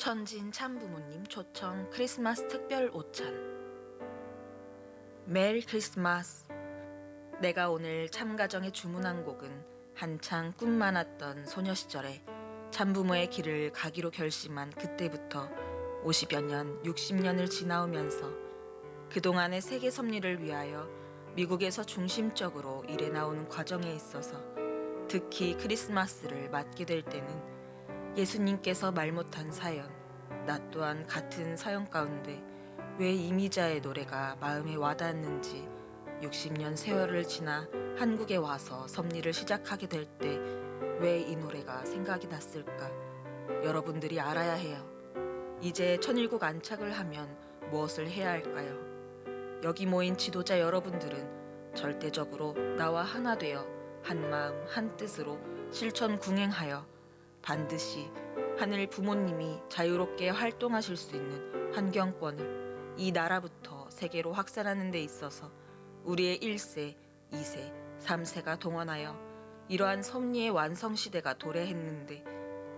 천진 참부모님 초청 크리스마스 특별 오찬. 메리 크리스마스. 내가 오늘 참가정에 주문한 곡은 한창 꿈 많았던 소녀 시절에 참부모의 길을 가기로 결심한 그때부터 50여 년, 60년을 지나오면서 그동안의 세계 섭리를 위하여 미국에서 중심적으로 일해 나오는 과정에 있어서 특히 크리스마스를 맞게 될 때는 예수님께서 말 못한 사연, 나 또한 같은 사연 가운데 왜 이미자의 노래가 마음에 와닿았는지 60년 세월을 지나 한국에 와서 섭리를 시작하게 될 때 왜 이 노래가 생각이 났을까? 여러분들이 알아야 해요. 이제 천일국 안착을 하면 무엇을 해야 할까요? 여기 모인 지도자 여러분들은 절대적으로 나와 하나 되어 한 마음 한 뜻으로 실천 궁행하여 반드시 하늘 부모님이 자유롭게 활동하실 수 있는 환경권을 이 나라부터 세계로 확산하는 데 있어서 우리의 1세, 2세, 3세가 동원하여 이러한 섭리의 완성시대가 도래했는데,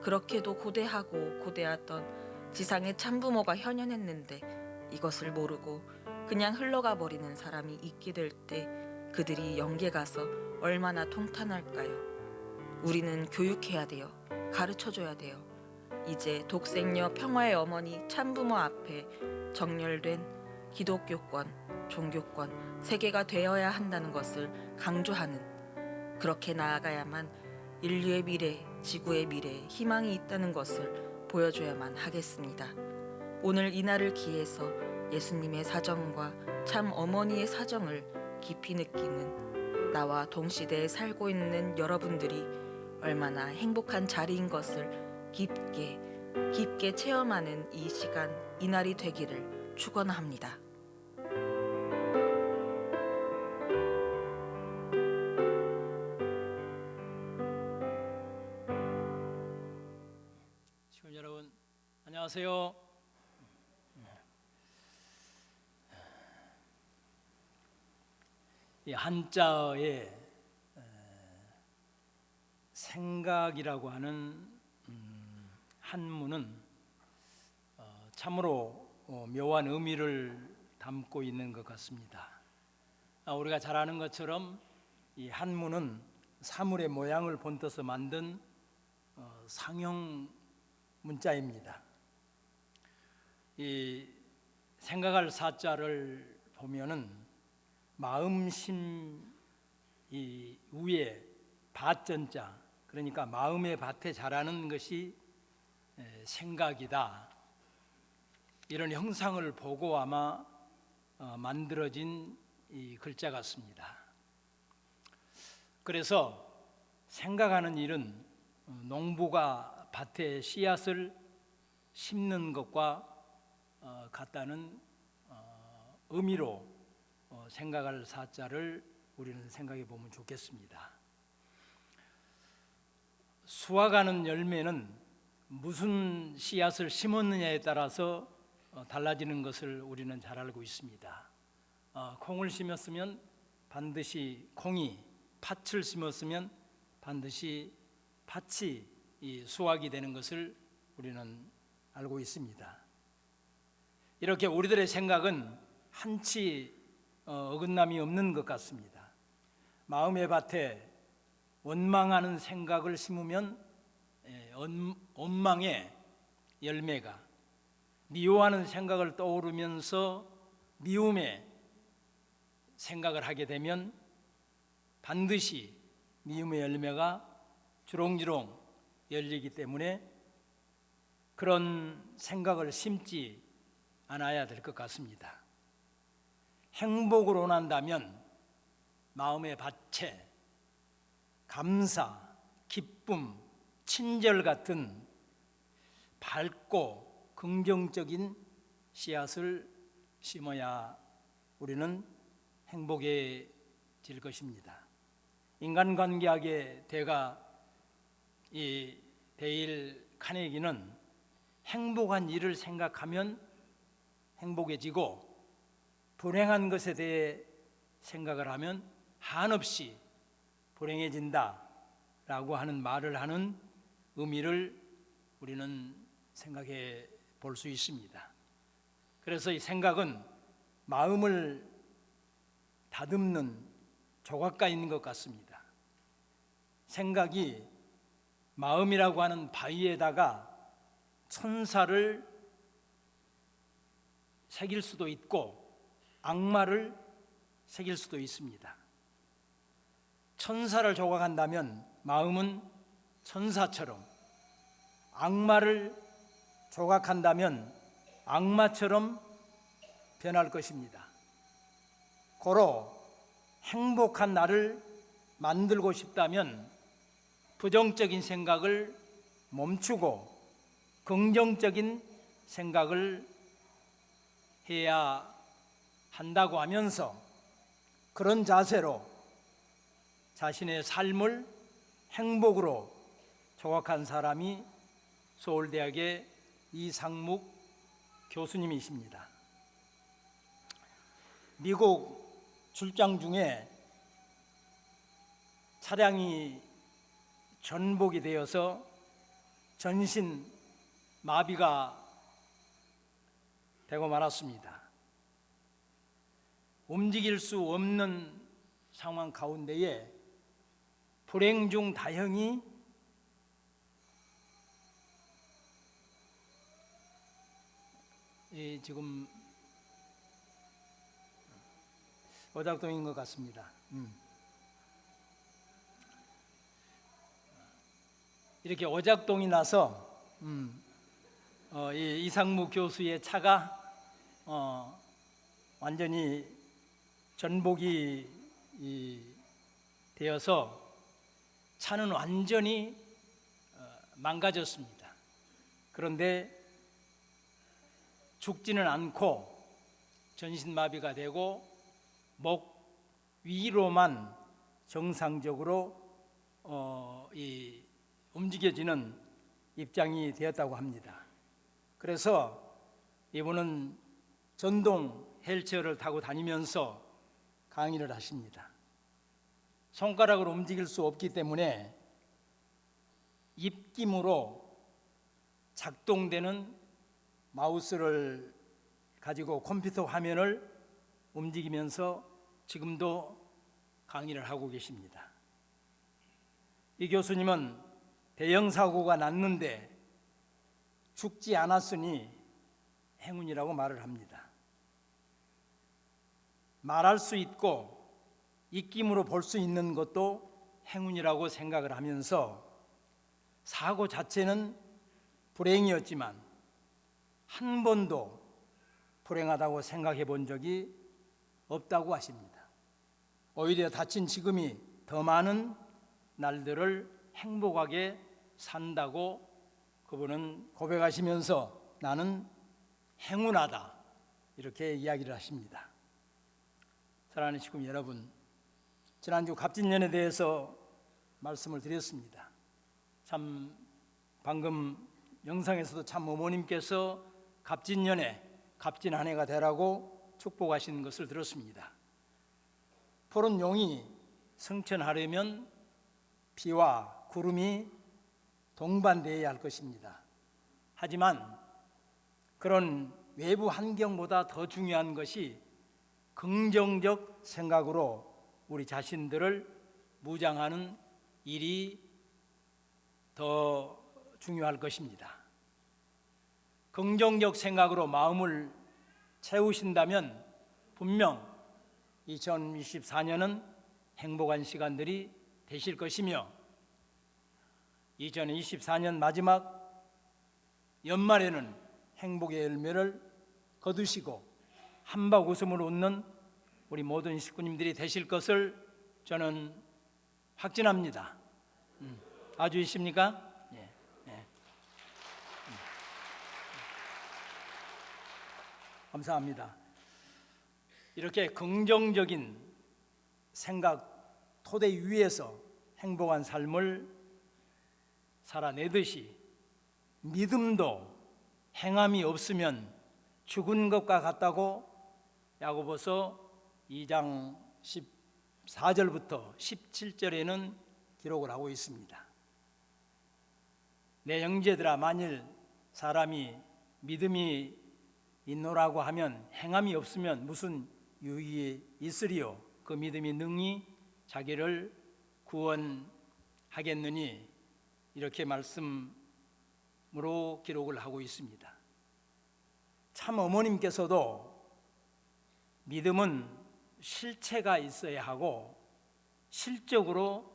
그렇게도 고대하고 고대하던 지상의 참부모가 현현했는데 이것을 모르고 그냥 흘러가 버리는 사람이 있게 될 때 그들이 영계 가서 얼마나 통탄할까요? 우리는 교육해야 돼요. 가르쳐줘야 돼요. 이제 독생녀 평화의 어머니 참부모 앞에 정렬된 기독교권, 종교권, 세계가 되어야 한다는 것을 강조하는, 그렇게 나아가야만 인류의 미래, 지구의 미래에 희망이 있다는 것을 보여줘야만 하겠습니다. 오늘 이날을 기해서 예수님의 사정과 참 어머니의 사정을 깊이 느끼는 나와 동시대에 살고 있는 여러분들이 얼마나 행복한 자리인 것을 깊게 체험하는 이 시간, 이날이 되기를 축원합니다. 시민 여러분, 안녕하세요. 이 한자어에 생각이라고 하는 한문은 참으로 묘한 의미를 담고 있는 것 같습니다. 우리가 잘 아는 것처럼 이 한문은 사물의 모양을 본떠서 만든 상형 문자입니다. 이 생각할 사자를 보면은 마음심 이 위에 밭전자, 그러니까 마음의 밭에 자라는 것이 생각이다, 이런 형상을 보고 아마 만들어진 이 글자 같습니다. 그래서 생각하는 일은 농부가 밭에 씨앗을 심는 것과 같다는 의미로 생각할 사자를 우리는 생각해 보면 좋겠습니다. 수확하는 열매는 무슨 씨앗을 심었느냐에 따라서 달라지는 것을 우리는 잘 알고 있습니다. 콩을 심었으면 반드시 콩이, 팥을 심었으면 반드시 팥이 수확이 되는 것을 우리는 알고 있습니다. 이렇게 우리들의 생각은 한치 어긋남이 없는 것 같습니다. 마음의 밭에 원망하는 생각을 심으면 원망의 열매가, 미워하는 생각을 떠오르면서 미움의 생각을 하게 되면 반드시 미움의 열매가 주렁주렁 열리기 때문에 그런 생각을 심지 않아야 될 것 같습니다. 행복을 원한다면 마음의 밭에 감사, 기쁨, 친절 같은 밝고 긍정적인 씨앗을 심어야 우리는 행복해질 것입니다. 인간관계학의 대가 이 데일 카네기는 행복한 일을 생각하면 행복해지고 불행한 것에 대해 생각을 하면 한없이 불행해진다라고 하는 말을 하는 의미를 우리는 생각해 볼 수 있습니다. 그래서 이 생각은 마음을 다듬는 조각가인 것 같습니다. 생각이 마음이라고 하는 바위에다가 천사를 새길 수도 있고 악마를 새길 수도 있습니다. 천사를 조각한다면 마음은 천사처럼, 악마를 조각한다면 악마처럼 변할 것입니다. 고로 행복한 나를 만들고 싶다면 부정적인 생각을 멈추고 긍정적인 생각을 해야 한다고 하면서 그런 자세로 자신의 삶을 행복으로 조각한 사람이 서울대학의 이상묵 교수님이십니다. 미국 출장 중에 차량이 전복이 되어서 전신 마비가 되고 말았습니다. 움직일 수 없는 상황 가운데에 불행 중 다행히 지금 오작동인 것 같습니다. 이렇게 오작동이 나서 이 이상무 교수의 차가 완전히 전복이 되어서 차는 완전히 망가졌습니다. 그런데 죽지는 않고 전신마비가 되고 목 위로만 정상적으로 움직여지는 입장이 되었다고 합니다. 그래서 이분은 전동 휠체어를 타고 다니면서 강의를 하십니다. 손가락으로 움직일 수 없기 때문에 입김으로 작동되는 마우스를 가지고 컴퓨터 화면을 움직이면서 지금도 강의를 하고 계십니다. 이 교수님은 대형 사고가 났는데 죽지 않았으니 행운이라고 말을 합니다. 말할 수 있고 입김으로 볼 수 있는 것도 행운이라고 생각을 하면서 사고 자체는 불행이었지만 한 번도 불행하다고 생각해 본 적이 없다고 하십니다. 오히려 다친 지금이 더 많은 날들을 행복하게 산다고 그분은 고백하시면서 나는 행운하다 이렇게 이야기를 하십니다. 사랑하는 시군 여러분, 지난주 갑진년에 대해서 말씀을 드렸습니다. 참 방금 영상에서도 참 어머님께서 갑진년에 값진 한 해가 되라고 축복하시는 것을 들었습니다. 푸른 용이 성천하려면 비와 구름이 동반되어야 할 것입니다. 하지만 그런 외부 환경보다 더 중요한 것이 긍정적 생각으로 우리 자신들을 무장하는 일이 더 중요할 것입니다. 긍정적 생각으로 마음을 채우신다면 분명 2024년은 행복한 시간들이 되실 것이며 2024년 마지막 연말에는 행복의 열매를 거두시고 한박 웃음을 웃는 우리 모든 식구님들이 되실 것을 저는 확신합니다. 아주이십니까? 예. 감사합니다. 이렇게 긍정적인 생각 토대 위에서 행복한 삶을 살아내듯이 믿음도 행함이 없으면 죽은 것과 같다고 야고보서 2장 14절부터 17절에는 기록을 하고 있습니다. 내 형제들아, 만일 사람이 믿음이 있노라고 하면 행함이 없으면 무슨 유익이 있으리요? 그 믿음이 능히 자기를 구원하겠느니 이렇게 말씀으로 기록을 하고 있습니다. 참 어머님께서도 믿음은 실체가 있어야 하고 실적으로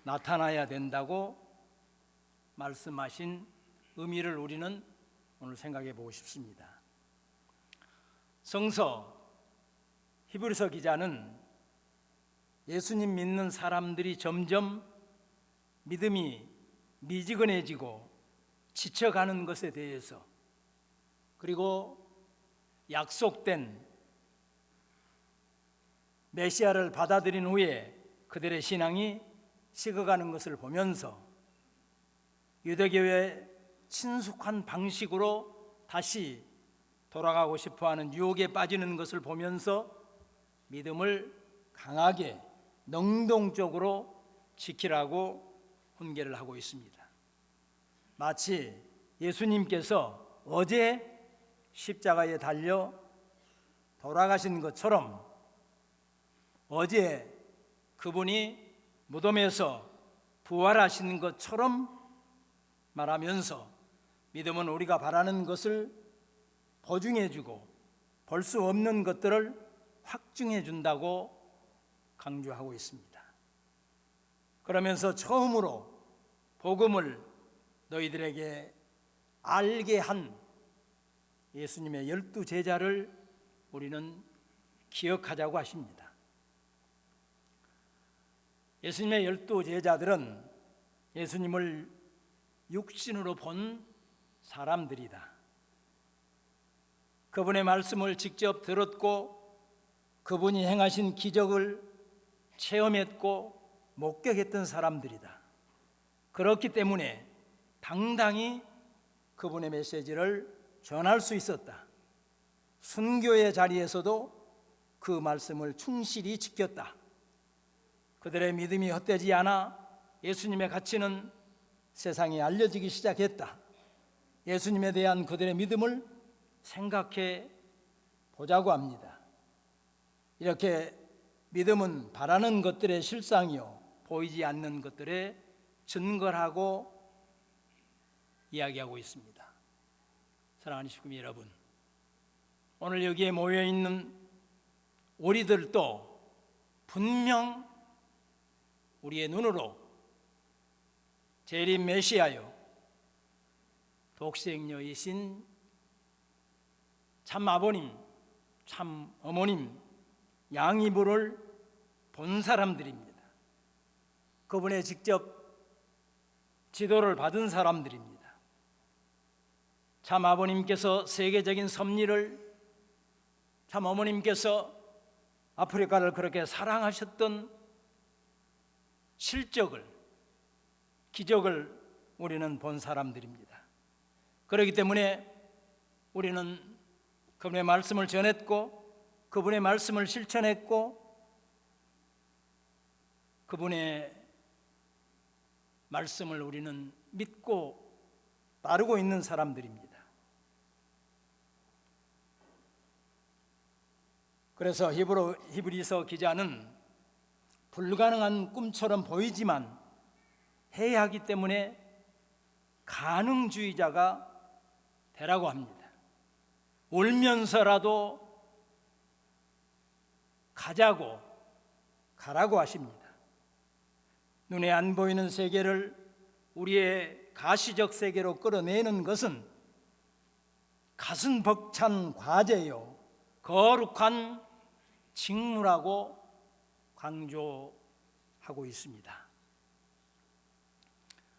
나타나야 된다고 말씀하신 의미를 우리는 오늘 생각해 보고 싶습니다. 성서 히브리서 기자는 예수님 믿는 사람들이 점점 믿음이 미지근해지고 지쳐가는 것에 대해서, 그리고 약속된 메시아를 받아들인 후에 그들의 신앙이 식어가는 것을 보면서 유대교의 친숙한 방식으로 다시 돌아가고 싶어하는 유혹에 빠지는 것을 보면서 믿음을 강하게 능동적으로 지키라고 훈계를 하고 있습니다. 마치 예수님께서 어제 십자가에 달려 돌아가신 것처럼 어제 그분이 무덤에서 부활하신 것처럼 말하면서 믿음은 우리가 바라는 것을 보증해주고 볼 수 없는 것들을 확증해준다고 강조하고 있습니다. 그러면서 처음으로 복음을 너희들에게 알게 한 예수님의 12제자를 우리는 기억하자고 하십니다. 예수님의 12제자들은 예수님을 육신으로 본 사람들이다. 그분의 말씀을 직접 들었고 그분이 행하신 기적을 체험했고 목격했던 사람들이다. 그렇기 때문에 당당히 그분의 메시지를 전할 수 있었다. 순교의 자리에서도 그 말씀을 충실히 지켰다. 그들의 믿음이 헛되지 않아 예수님의 가치는 세상에 알려지기 시작했다. 예수님에 대한 그들의 믿음을 생각해 보자고 합니다. 이렇게 믿음은 바라는 것들의 실상이요 보이지 않는 것들의 증거라고 이야기하고 있습니다. 사랑하는 식구미 여러분, 오늘 여기에 모여 있는 우리들도 분명 우리의 눈으로 재림 메시아요 독생녀이신 참 아버님, 참 어머님 양이불을 본 사람들입니다. 그분의 직접 지도를 받은 사람들입니다. 참 아버님께서 세계적인 섭리를, 참 어머님께서 아프리카를 그렇게 사랑하셨던 실적을, 기적을 우리는 본 사람들입니다. 그렇기 때문에 우리는 그분의 말씀을 전했고 그분의 말씀을 실천했고 그분의 말씀을 우리는 믿고 따르고 있는 사람들입니다. 그래서 히브리서 기자는 불가능한 꿈처럼 보이지만 해야 하기 때문에 가능주의자가 되라고 합니다. 울면서라도 가라고 하십니다. 눈에 안 보이는 세계를 우리의 가시적 세계로 끌어내는 것은 가슴 벅찬 과제요 거룩한 직무라고 강조하고 있습니다.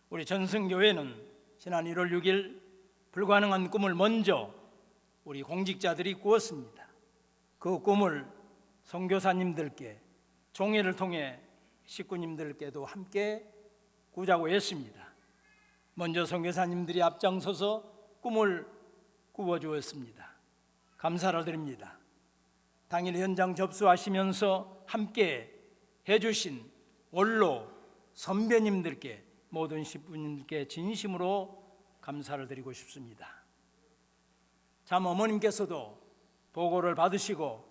우리 전승교회는 지난 1월 6일 불가능한 꿈을 먼저 우리 공직자들이 꾸었습니다. 그 꿈을 선교사님들께 종회를 통해 식구님들께도 함께 꾸자고 했습니다. 먼저 선교사님들이 앞장서서 꿈을 꾸어주었습니다. 감사를 드립니다. 당일 현장 접수하시면서 함께 해주신 원로 선배님들께, 모든 식구님들께 진심으로 감사를 드리고 싶습니다. 참 어머님께서도 보고를 받으시고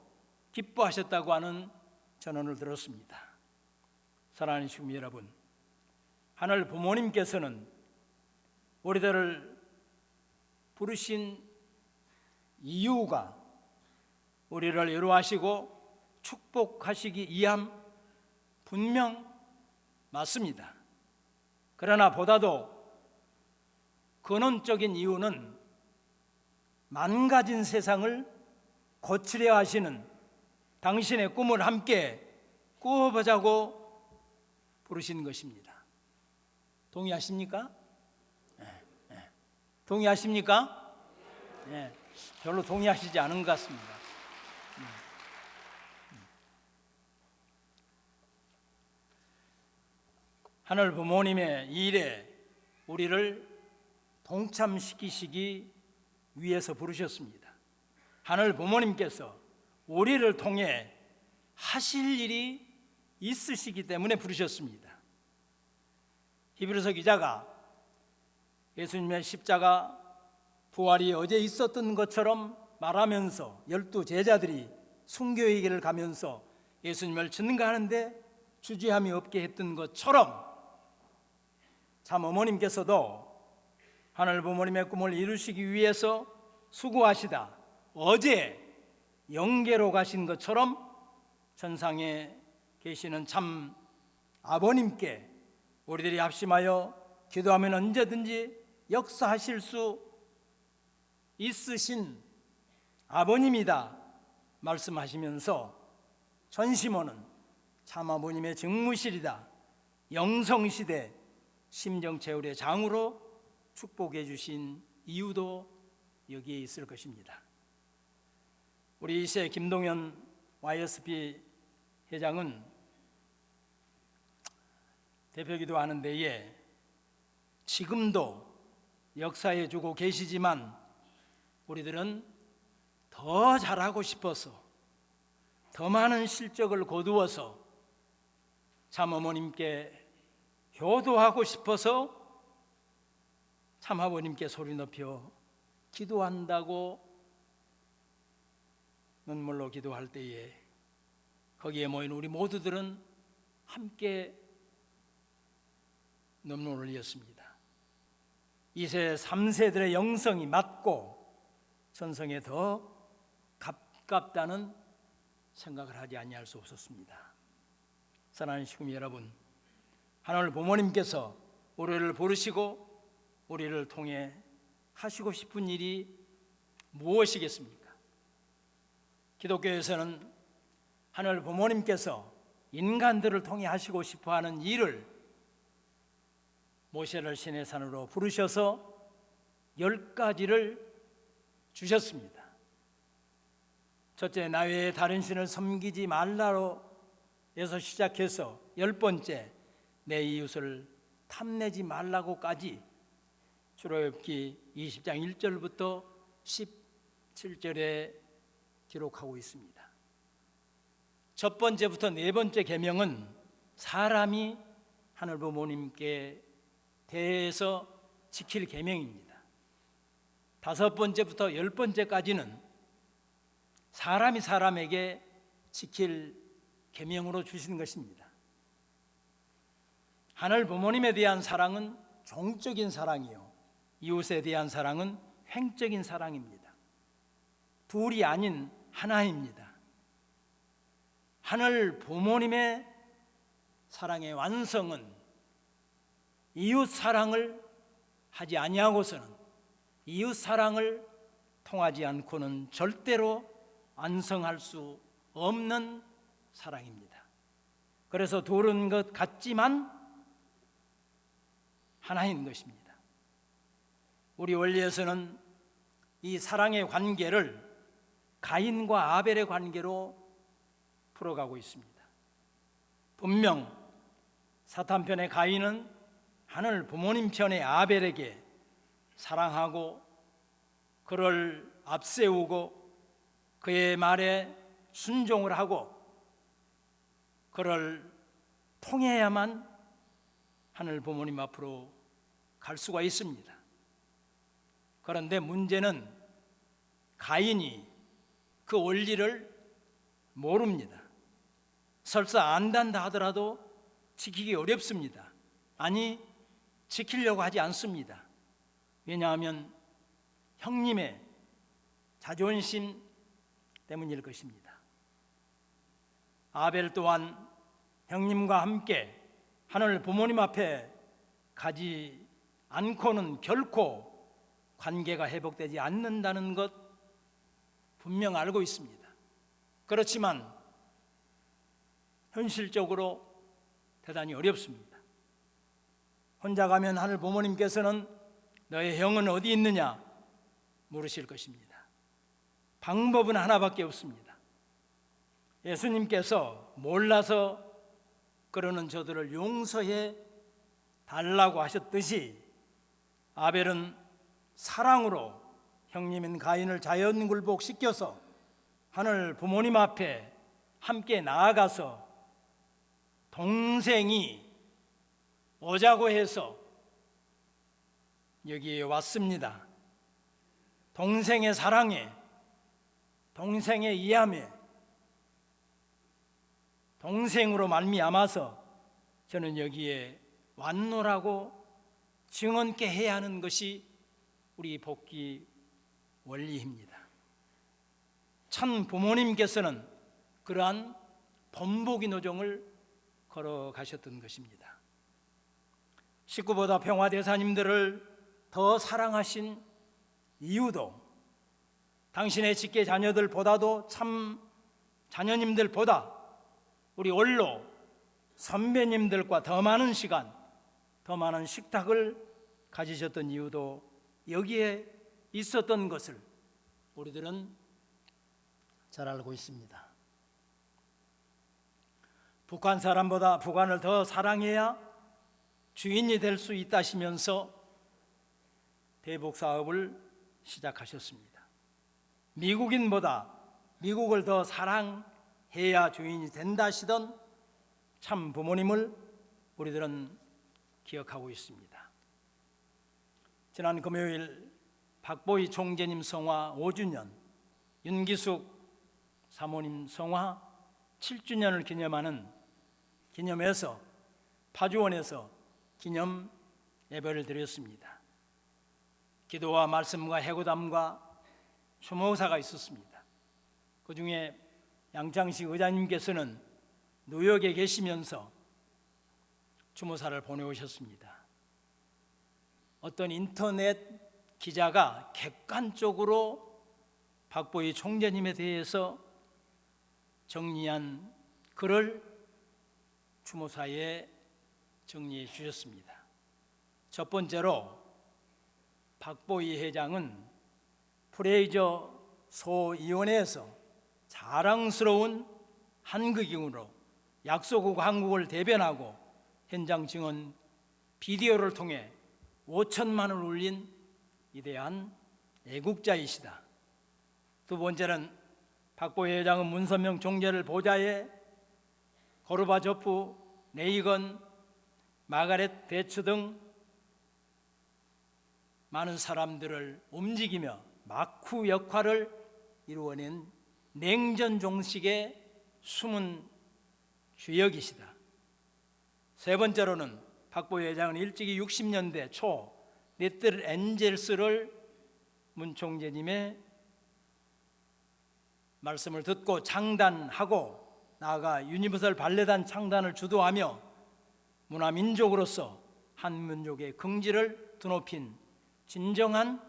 기뻐하셨다고 하는 전언을 들었습니다. 사랑하는 시민 여러분, 하늘 부모님께서는 우리들을 부르신 이유가 우리를 위로하시고 축복하시기 위함 분명 맞습니다. 그러나 보다도 근원적인 이유는 망가진 세상을 고치려 하시는 당신의 꿈을 함께 꾸어보자고 부르신 것입니다. 동의하십니까? 네. 동의하십니까? 네. 별로 동의하시지 않은 것 같습니다. 하늘 부모님의 일에 우리를 동참시키시기 위해서 부르셨습니다. 하늘 부모님께서 우리를 통해 하실 일이 있으시기 때문에 부르셨습니다. 히브리서 기자가 예수님의 십자가 부활이 어제 있었던 것처럼 말하면서 12 제자들이 순교의 길을 가면서 예수님을 증거하는데 주저함이 없게 했던 것처럼 참 어머님께서도 하늘 부모님의 꿈을 이루시기 위해서 수고하시다 어제 영계로 가신 것처럼 천상에 계시는 참 아버님께 우리들이 합심하여 기도하면 언제든지 역사하실 수 있으신 아버님이다 말씀하시면서 전시모는 참 아버님의 증무실이다 영성시대 심정체울의 장으로 축복해 주신 이유도 여기에 있을 것입니다. 우리 이세 김동현 YSP 회장은 대표기도 하는 데에 지금도 역사해 주고 계시지만 우리들은 더 잘하고 싶어서 더 많은 실적을 거두어서 참 어머님께 효도하고 싶어서 참 아버님께 소리 높여 기도한다고 눈물로 기도할 때에 거기에 모인 우리 모두들은 함께 눈물을 흘렸습니다. 2세, 3세들의 영성이 맞고 전성에 더 가깝다는 생각을 하지 아니할 수 없었습니다. 사랑하는 시민 여러분, 하늘 부모님께서 우리를 부르시고 우리를 통해 하시고 싶은 일이 무엇이겠습니까? 기독교에서는 하늘 부모님께서 인간들을 통해 하시고 싶어하는 일을 모세를 시내산으로 부르셔서 10가지를 주셨습니다. 첫째, 나 외에 다른 신을 섬기지 말라로 에서 시작해서 10번째, 내 이웃을 탐내지 말라고까지 출애굽기 20장 1절부터 17절에 기록하고 있습니다. 첫 번째부터 네 번째 계명은 사람이 하늘 부모님께 대해서 지킬 계명입니다. 다섯 번째부터 10번째까지는 사람이 사람에게 지킬 계명으로 주신 것입니다. 하늘 부모님에 대한 사랑은 종적인 사랑이요, 이웃에 대한 사랑은 횡적인 사랑입니다. 둘이 아닌 하나입니다. 하늘 부모님의 사랑의 완성은 이웃 사랑을 하지 아니하고서는, 이웃 사랑을 통하지 않고는 절대로 완성할 수 없는 사랑입니다. 그래서 둘은 것 같지만 하나인 것입니다. 우리 원리에서는 이 사랑의 관계를 가인과 아벨의 관계로 풀어가고 있습니다. 분명 사탄 편의 가인은 하늘 부모님 편의 아벨에게 사랑하고 그를 앞세우고 그의 말에 순종을 하고 그를 통해야만 하늘 부모님 앞으로 갈 수가 있습니다. 그런데 문제는 가인이 그 원리를 모릅니다. 설사 안단다 하더라도 지키기 어렵습니다. 아니, 지키려고 하지 않습니다. 왜냐하면 형님의 자존심 때문일 것입니다. 아벨 또한 형님과 함께 하늘 부모님 앞에 가지 않고는 결코 관계가 회복되지 않는다는 것 분명 알고 있습니다. 그렇지만 현실적으로 대단히 어렵습니다. 혼자 가면 하늘 부모님께서는 너의 형은 어디 있느냐 물으실 것입니다. 방법은 하나밖에 없습니다. 예수님께서 몰라서 그러는 저들을 용서해 달라고 하셨듯이 아벨은 사랑으로 형님인 가인을 자연굴복시켜서 하늘 부모님 앞에 함께 나아가서 동생이 오자고 해서 여기에 왔습니다. 동생의 사랑에, 동생의 이함에, 동생으로 말미암아서 저는 여기에 왔노라고 증언케 해야 하는 것이 우리 복귀 원리입니다. 참 부모님께서는 그러한 번복의 노정을 걸어가셨던 것입니다. 식구보다 평화대사님들을 더 사랑하신 이유도 당신의 직계 자녀들보다도 참 자녀님들보다 우리 원로 선배님들과 더 많은 시간, 더 많은 식탁을 가지셨던 이유도 여기에 있었던 것을 우리들은 잘 알고 있습니다. 북한 사람보다 북한을 더 사랑해야 주인이 될 수 있다시면서 대북 사업을 시작하셨습니다. 미국인보다 미국을 더 사랑해야 주인이 된다시던 참 부모님을 우리들은 기억하고 있습니다. 지난 금요일 박보희 총재님 성화 5주년, 윤기숙 사모님 성화 7주년을 기념하는 기념에서 파주원에서 기념 예배를 드렸습니다. 기도와 말씀과 해고담과 추모사가 있었습니다. 그 중에 양창식 의장님께서는 뉴욕에 계시면서 추모사를 보내오셨습니다. 어떤 인터넷 기자가 객관적으로 박보희 총재님에 대해서 정리한 글을 추모사에 정리해 주셨습니다. 첫 번째로 박보희 회장은 프레이저 소위원회에서 자랑스러운 한국인으로 약소국 한국을 대변하고 현장 증언 비디오를 통해 5천만 원을 올린 위대한 애국자이시다. 두 번째는 박보희 회장은 문선명 총재를 보좌해 고르바초프, 레이건, 마가렛 대처 등 많은 사람들을 움직이며 마쿠 역할을 이루어낸 냉전 종식의 숨은 주역이시다. 세 번째로는 박보희 회장은 일찍이 60년대 초 리틀 엔젤스를 문 총재님의 말씀을 듣고 창단하고 나아가 유니버설 발레단 창단을 주도하며 문화민족으로서 한민족의 긍지를 드높인 진정한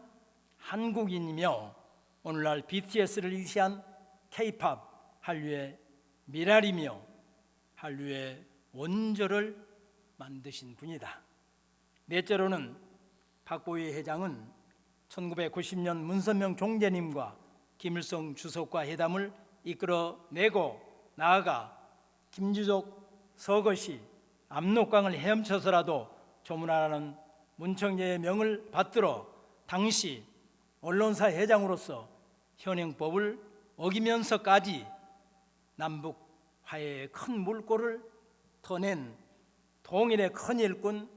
한국인이며 오늘날 BTS를 위시한 K-팝 한류의 미랄이며 한류의 원조를 만드신 분이다. 넷째로는 박보희 회장은 1990년 문선명 총재님과 김일성 주석과 회담을 이끌어내고 나아가 김주석 서거시 압록강을 헤엄쳐서라도 조문하라는 문총재의 명을 받들어 당시 언론사 회장으로서 현행법을 어기면서까지 남북 화해의 큰 물꼬를 터낸 통일의 큰 일꾼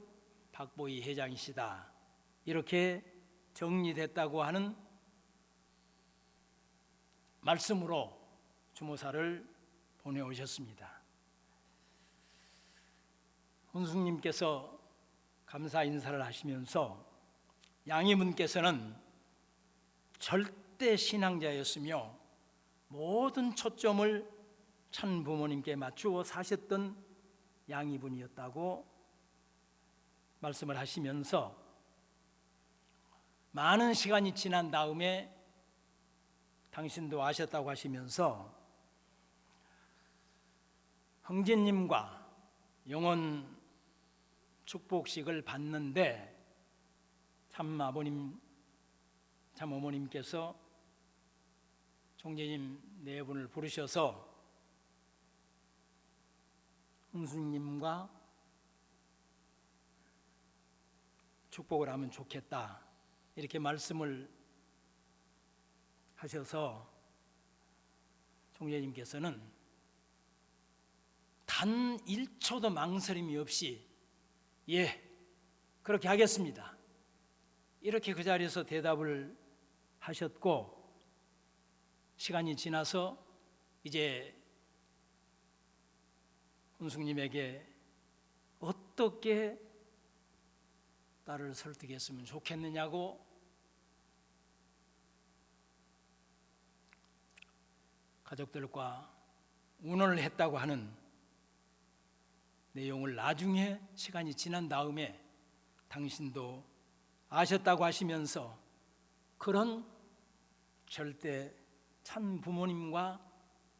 박보희 회장이시다. 이렇게 정리됐다고 하는 말씀으로 주모사를 보내오셨습니다. 훈숙님께서 감사 인사를 하시면서 양이분께서는 절대 신앙자였으며 모든 초점을 천 부모님께 맞추어 사셨던 양이분이었다고 말씀을 하시면서 많은 시간이 지난 다음에 당신도 아셨다고 하시면서 형제님과 영혼 축복식을 받는데 참 아버님, 참 어머님께서 총재님 네 분을 부르셔서 흥수님과 축복을 하면 좋겠다 이렇게 말씀을 하셔서 총재님께서는 단 1초도 망설임이 없이 예, 그렇게 하겠습니다. 이렇게 그 자리에서 대답을 하셨고 시간이 지나서 이제 훈숙님에게 어떻게 딸을 설득했으면 좋겠느냐고 가족들과 운원을 했다고 하는 내용을 나중에 시간이 지난 다음에 당신도 아셨다고 하시면서 그런 절대 참 부모님과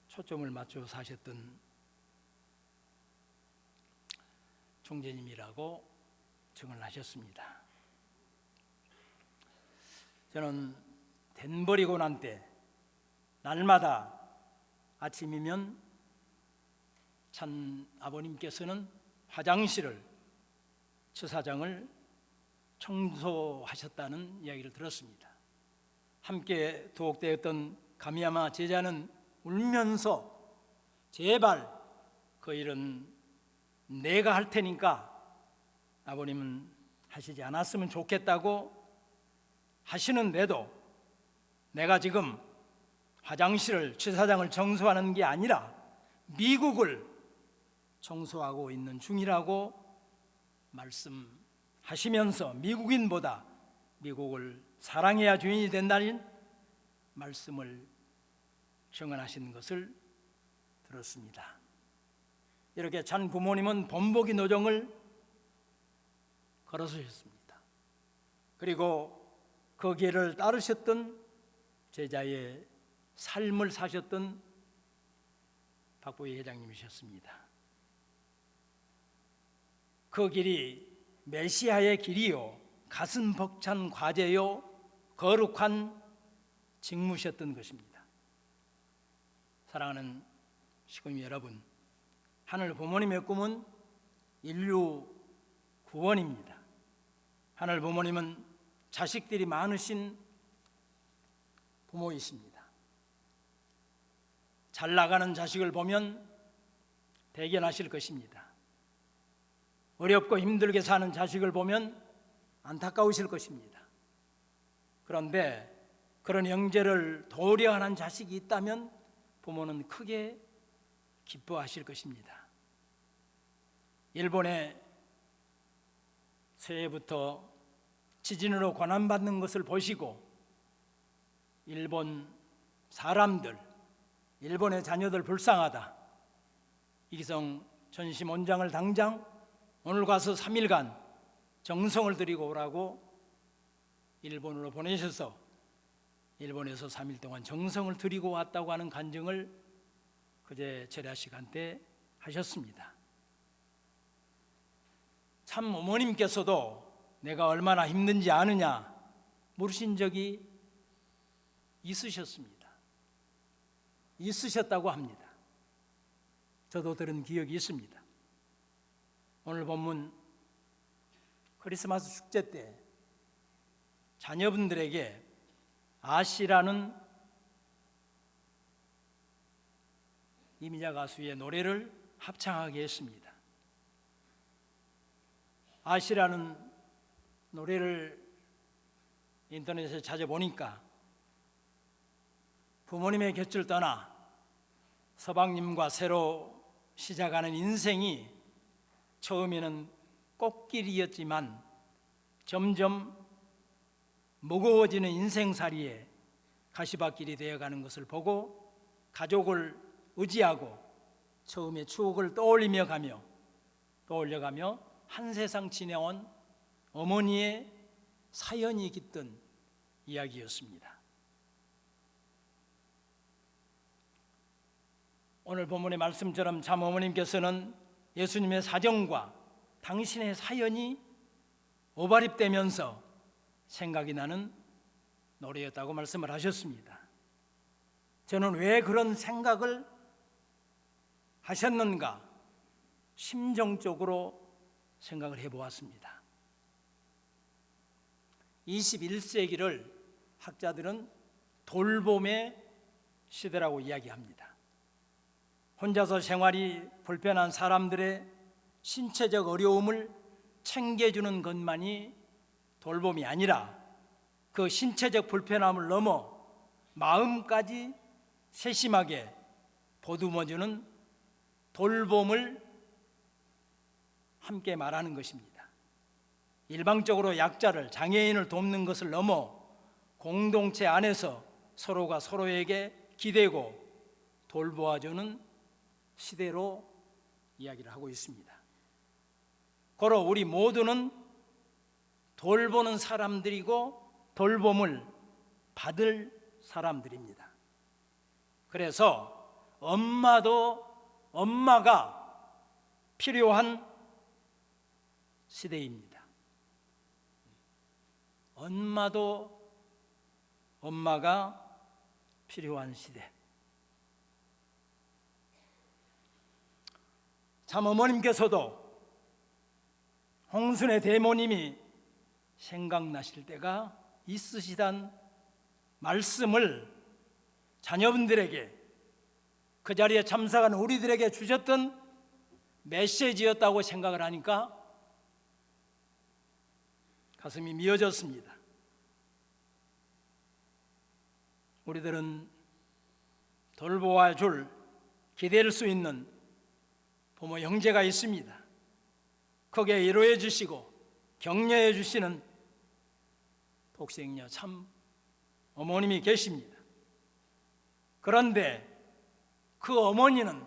초점을 맞춰 사셨던 총재님이라고 증언을 하셨습니다. 저는 댄버리 고난 때 날마다 아침이면 참 아버님께서는 화장실을 처사장을 청소하셨다는 이야기를 들었습니다. 함께 도옥되었던 가미야마 제자는 울면서 제발 그 일은 내가 할 테니까 아버님은 하시지 않았으면 좋겠다고 하시는데도 내가 지금 화장실을 취사장을 청소하는 게 아니라 미국을 청소하고 있는 중이라고 말씀하시면서 미국인보다 미국을 사랑해야 주인이 된다는 말씀을 증언하신 것을 들었습니다. 이렇게 참 부모님은 본보기 노정을 걸어서셨습니다. 그리고 그 길을 따르셨던 제자의 삶을 사셨던 박보희 회장님이셨습니다. 그 길이 메시아의 길이요 가슴 벅찬 과제요 거룩한 직무셨던 것입니다. 사랑하는 시구미 여러분, 하늘 부모님의 꿈은 인류 구원입니다. 하늘 부모님은 자식들이 많으신 부모이십니다. 잘 나가는 자식을 보면 대견하실 것입니다. 어렵고 힘들게 사는 자식을 보면 안타까우실 것입니다. 그런데 그런 형제를 도려하는 자식이 있다면 부모는 크게 기뻐하실 것입니다. 일본의 새해부터 지진으로 고난받는 것을 보시고 일본 사람들, 일본의 자녀들 불쌍하다. 이기성 전심 원장을 당장 오늘 가서 3일간 정성을 들이고 오라고 일본으로 보내셔서 일본에서 3일 동안 정성을 들이고 왔다고 하는 간증을 그제 철야 시간 때 하셨습니다. 참 어머님께서도 내가 얼마나 힘든지 아느냐 물으신 적이 있으셨습니다. 있으셨다고 합니다. 저도 들은 기억이 있습니다. 오늘 본문 크리스마스 축제 때 자녀분들에게 아시라는 이미자 가수의 노래를 합창하게 했습니다. 아시라는 노래를 인터넷에 찾아보니까 부모님의 곁을 떠나 서방님과 새로 시작하는 인생이 처음에는 꽃길이었지만 점점 무거워지는 인생살이에 가시밭길이 되어가는 것을 보고 가족을 의지하고 처음의 추억을 떠올려가며 한 세상 지내온 어머니의 사연이 깃든 이야기였습니다. 오늘 본문의 말씀처럼 참 어머님께서는 예수님의 사정과 당신의 사연이 오버립되면서 생각이 나는 노래였다고 말씀을 하셨습니다. 저는 왜 그런 생각을 하셨는가 심정적으로 생각을 해보았습니다. 21세기를 학자들은 돌봄의 시대라고 이야기합니다. 혼자서 생활이 불편한 사람들의 신체적 어려움을 챙겨주는 것만이 돌봄이 아니라 그 신체적 불편함을 넘어 마음까지 세심하게 보듬어주는 돌봄을 함께 말하는 것입니다. 일방적으로 약자를, 장애인을 돕는 것을 넘어 공동체 안에서 서로가 서로에게 기대고 돌보아주는 시대로 이야기를 하고 있습니다. 고로 우리 모두는 돌보는 사람들이고 돌봄을 받을 사람들입니다. 그래서 엄마가 필요한 시대입니다. 엄마가 필요한 시대. 참 어머님께서도 홍순의 대모님이 생각나실 때가 있으시단 말씀을 자녀분들에게, 그 자리에 참석한 우리들에게 주셨던 메시지였다고 생각을 하니까 가슴이 미어졌습니다. 우리들은 돌보아 줄, 기댈 수 있는 부모 형제가 있습니다. 크게 위로해 주시고 격려해 주시는 독생녀 참 어머님이 계십니다. 그런데 그 어머니는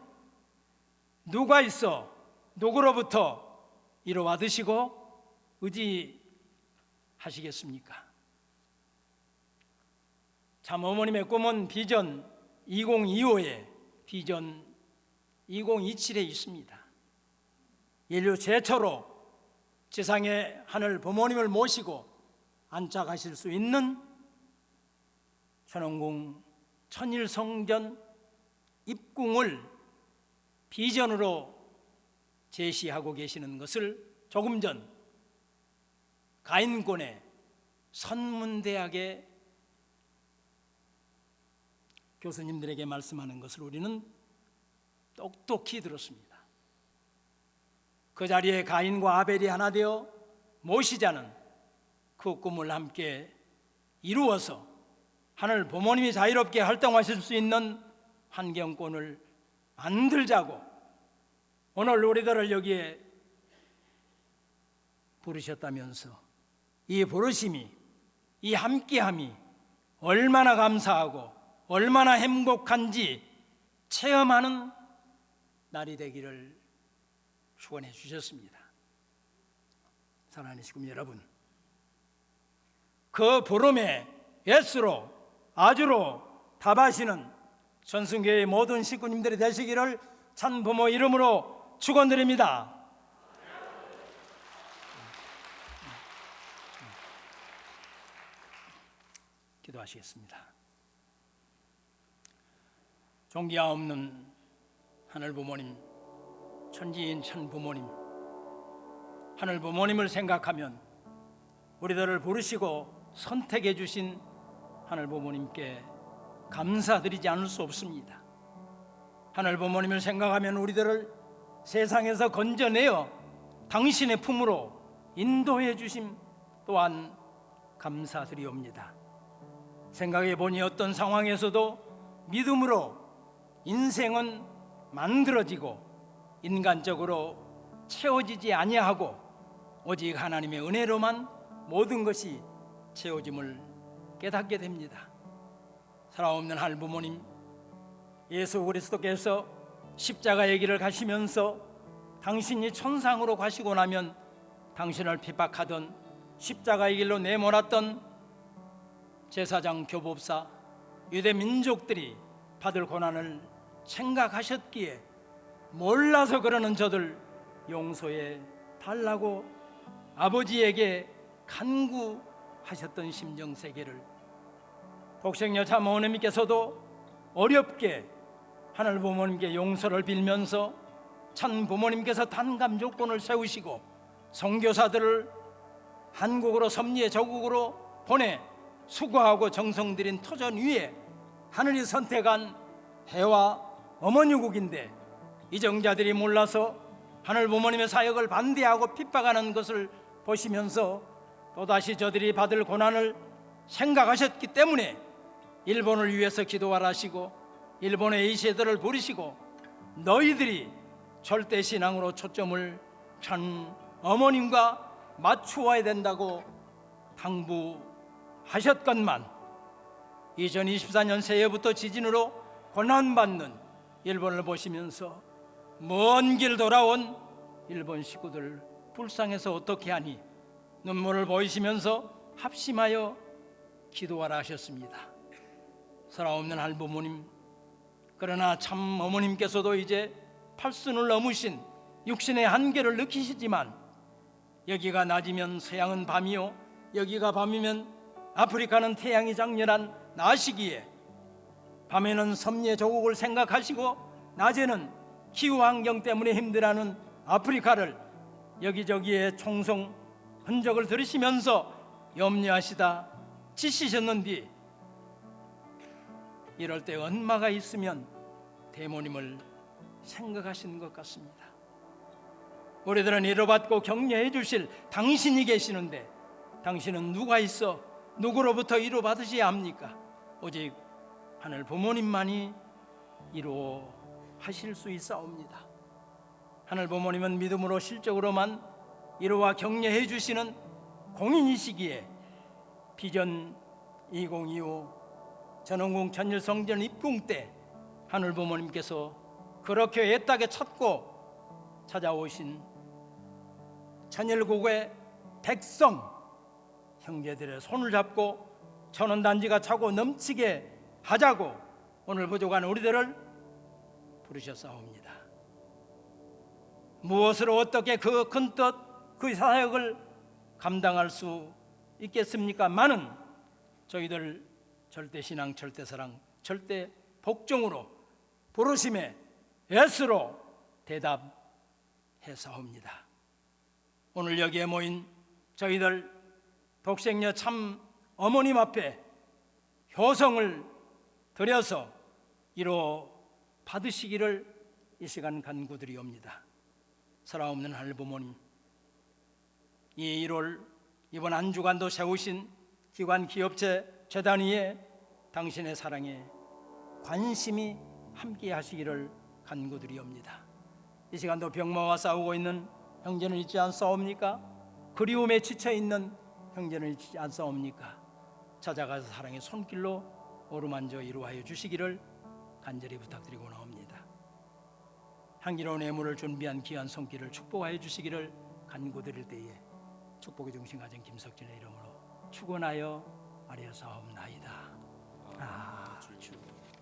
누가 있어 누구로부터 위로 받으시고 의지하시겠습니까? 참 어머님의 꿈은 비전 2025에 비전 2027에 있습니다. 인류 최초로 지상의 하늘 부모님을 모시고 안착하실 수 있는 천왕궁 천일성전 입궁을 비전으로 제시하고 계시는 것을 조금 전 가인권의 선문대학의 교수님들에게 말씀하는 것을 우리는 똑똑히 들었습니다. 그 자리에 가인과 아벨이 하나 되어 모시자는 그 꿈을 함께 이루어서 하늘 부모님이 자유롭게 활동하실 수 있는 환경권을 만들자고 오늘 우리들을 여기에 부르셨다면서 이 부르심이, 이 함께함이 얼마나 감사하고 얼마나 행복한지 체험하는 날이 되기를 축원해 주셨습니다. 사랑하는 시군 여러분, 그 부름에 예수로 아주로 답하시는 전승교회의 모든 식구님들이 되시기를 참 부모 이름으로 축원드립니다. 기도하시겠습니다. 종기하옵는 하늘 부모님, 천지인 천 부모님, 하늘 부모님을 생각하면 우리들을 부르시고 선택해 주신 하늘 부모님께 감사드리지 않을 수 없습니다. 하늘 부모님을 생각하면 우리들을 세상에서 건져내어 당신의 품으로 인도해 주심 또한 감사드리옵니다. 생각해 보니 어떤 상황에서도 믿음으로 인생은 만들어지고 인간적으로 채워지지 아니하고 오직 하나님의 은혜로만 모든 것이 채워짐을 깨닫게 됩니다. 살아없는 할부모님, 예수 그리스도께서 십자가의 길을 가시면서 당신이 천상으로 가시고 나면 당신을 핍박하던 십자가의 길로 내몰았던 제사장, 교법사, 유대 민족들이 받을 고난을 생각하셨기에 몰라서 그러는 저들 용서해 달라고 아버지에게 간구하셨던 심정세계를 독생녀 참 어머님께서도 어렵게 하늘 부모님께 용서를 빌면서 참 부모님께서 단감 조건을 세우시고 선교사들을 한국으로 섭리의 저국으로 보내 수고하고 정성 들인 터전 위에 하늘이 선택한 해와 어머니국인데 이정자들이 몰라서 하늘 부모님의 사역을 반대하고 핍박하는 것을 보시면서 또다시 저들이 받을 고난을 생각하셨기 때문에 일본을 위해서 기도하라 하시고 일본의 A세대를 부르시고 너희들이 절대신앙으로 초점을 천 어머님과 맞추어야 된다고 당부하셨건만 2024년 새해부터 지진으로 고난받는 일본을 보시면서 먼 길 돌아온 일본 식구들 불쌍해서 어떻게 하니 눈물을 보이시면서 합심하여 기도하라 하셨습니다. 살아없는 할부모님, 그러나 참 어머님께서도 이제 팔순을 넘으신 육신의 한계를 느끼시지만 여기가 낮이면 서양은 밤이요 여기가 밤이면 아프리카는 태양이 장렬한 낮이기에 밤에는 섭리의 조국을 생각하시고 낮에는 기후환경 때문에 힘들어하는 아프리카를 여기저기에 총성 흔적을 들으시면서 염려하시다 지치셨는데 이럴 때 엄마가 있으면 대모님을 생각하시는 것 같습니다. 우리들은 위로받고 격려해 주실 당신이 계시는데 당신은 누가 있어 누구로부터 위로받으셔야 합니까? 오직 하늘 부모님만이 위로하실 수 있사옵니다. 하늘 부모님은 믿음으로 실적으로만 위로와 격려해 주시는 공인이시기에 비전 2025 전원궁 천일성전 입궁 때 하늘 부모님께서 그렇게 애타게 찾고 찾아오신 천일국의 백성 형제들의 손을 잡고 천원단지가 차고 넘치게 하자고 오늘 부족한 우리들을 부르셨사옵니다. 무엇으로 어떻게 그 큰 뜻, 그 사역을 감당할 수 있겠습니까? 많은 저희들 절대신앙, 절대사랑, 절대복종으로 부르심에 예수로 대답해사옵니다. 오늘 여기에 모인 저희들 독생녀 참 어머님 앞에 효성을 드려서 이로 받으시기를 이 시간 간구드리옵니다. 살아없는 할부모님, 이 1월 이번 한 주간도 세우신 기관 기업체 재단 위에 당신의 사랑에 관심이 함께 하시기를 간구드리옵니다. 이 시간도 병마와 싸우고 있는 형제는 있지 않사옵니까? 그리움에 지쳐있는 형제는 있지 않사옵니까? 찾아가서 사랑의 손길로 어루만져 이루하여 주시기를 간절히 부탁드리고 나옵니다. 향기로운 예물을 준비한 귀한 손길을 축복하여 주시기를 간구드릴 때에 축복의 중심 가진 김석진의 이름으로 축원하여 아뢰사옵나이다. 아멘.